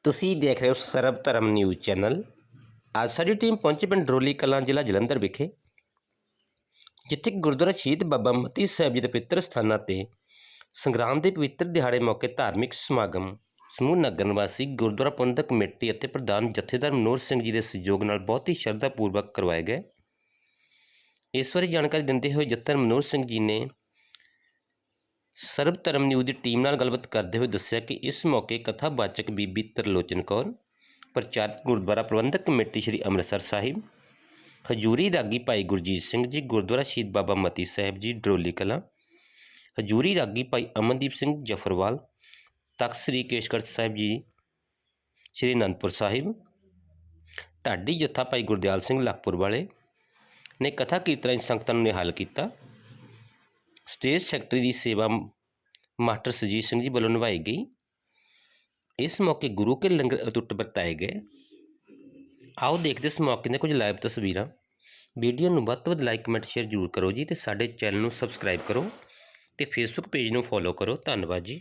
ਤੁਸੀਂ ਦੇਖ ਰਹੇ ਹੋ ਸਰਬ ਧਰਮ ਨਿਊਜ਼ ਚੈਨਲ। ਅੱਜ ਸਾਡੀ ਟੀਮ ਪਹੁੰਚੀ ਪਿੰਡ ਡਰੋਲੀ ਕਲਾਂ, ਜ਼ਿਲ੍ਹਾ ਜਲੰਧਰ ਵਿਖੇ, ਜਿੱਥੇ ਗੁਰਦੁਆਰਾ ਸ਼ਹੀਦ ਬਾਬਾ ਮਤੀ ਸਾਹਿਬ ਜੀ ਦੇ ਪਵਿੱਤਰ ਸਥਾਨਾਂ ਤੇ ਸੰਗਰਾਮ ਦੇ ਪਵਿੱਤਰ ਦਿਹਾੜੇ ਮੌਕੇ ਧਾਰਮਿਕ ਸਮਾਗਮ ਸਮੂਹ ਨਗਰ ਨਿਵਾਸੀ ਗੁਰਦੁਆਰਾ ਪ੍ਰਬੰਧਕ ਕਮੇਟੀ ਅਤੇ ਪ੍ਰਧਾਨ ਜਥੇਦਾਰ ਮਨੋਹਰ ਸਿੰਘ ਜੀ ਦੇ ਸਹਿਯੋਗ ਨਾਲ ਬਹੁਤ ਹੀ ਸ਼ਰਧਾ ਪੂਰਵਕ ਕਰਵਾਏ ਗਏ। ਇਸ ਬਾਰੇ ਜਾਣਕਾਰੀ ਦਿੰਦੇ ਹੋਏ ਜਥੇਦਾਰ ਮਨੋਹਰ ਸਿੰਘ ਜੀ ਨੇ ਸਰਬ ਧਰਮ ਨਿਊਜ਼ ਦੀ ਟੀਮ ਨਾਲ ਗੱਲਬਾਤ ਕਰਦੇ ਹੋਏ ਦੱਸਿਆ ਕਿ ਇਸ ਮੌਕੇ ਕਥਾਵਾਚਕ ਬੀਬੀ ਤਰਲੋਚਨ ਕੌਰ, ਪ੍ਰਚਾਰਕ ਗੁਰਦੁਆਰਾ ਪ੍ਰਬੰਧਕ ਕਮੇਟੀ ਸ਼੍ਰੀ ਅੰਮ੍ਰਿਤਸਰ ਸਾਹਿਬ, ਹਜੂਰੀ ਰਾਗੀ ਭਾਈ ਗੁਰਜੀਤ ਸਿੰਘ ਜੀ, ਗੁਰਦੁਆਰਾ ਸ਼ਹੀਦ ਬਾਬਾ ਮਤੀ ਸਾਹਿਬ ਜੀ ਡਰੋਲੀ ਕਲਾਂ, ਹਜੂਰੀ ਰਾਗੀ ਭਾਈ ਅਮਨਦੀਪ ਸਿੰਘ ਜਫਰਵਾਲ, ਤਖਤ ਸ੍ਰੀ ਕੇਸਗੜ੍ਹ ਸਾਹਿਬ ਜੀ ਸ਼੍ਰੀ ਅਨੰਦਪੁਰ ਸਾਹਿਬ, ਢਾਡੀ ਜੱਥਾ ਭਾਈ ਗੁਰਦਿਆਲ ਸਿੰਘ ਲਖਪੁਰ ਵਾਲੇ ਨੇ ਕਥਾ ਕੀਰਤਨਾਂ ਦੀ ਸੰਗਤਾਂ ਨੂੰ ਨਿਹਾਲ ਕੀਤਾ। ਸਟੇਜ ਸੈਕਟਰੀ ਦੀ ਸੇਵਾ ਮਾਸਟਰ ਸੁਰਜੀਤ ਸਿੰਘ ਜੀ ਵੱਲੋਂ ਨਿਭਾਈ ਗਈ। ਇਸ ਮੌਕੇ ਗੁਰੂ ਕੇ ਲੰਗਰ ਅਟੁੱਟ ਵਰਤਾਏ ਗਏ। ਆਓ ਦੇਖਦੇ ਇਸ ਮੌਕੇ ਦੀਆਂ ਕੁਝ ਲਾਈਵ ਤਸਵੀਰਾਂ। ਵੀਡੀਓ ਨੂੰ ਵੱਧ ਤੋਂ ਵੱਧ ਲਾਈਕ, ਕਮੈਂਟ, ਸ਼ੇਅਰ ਜ਼ਰੂਰ ਕਰੋ ਜੀ, ਤੇ ਸਾਡੇ ਚੈਨਲ ਨੂੰ ਸਬਸਕ੍ਰਾਈਬ ਕਰੋ ਤੇ ਫੇਸਬੁੱਕ ਪੇਜ ਨੂੰ ਫੋਲੋ ਕਰੋ। ਧੰਨਵਾਦ ਜੀ।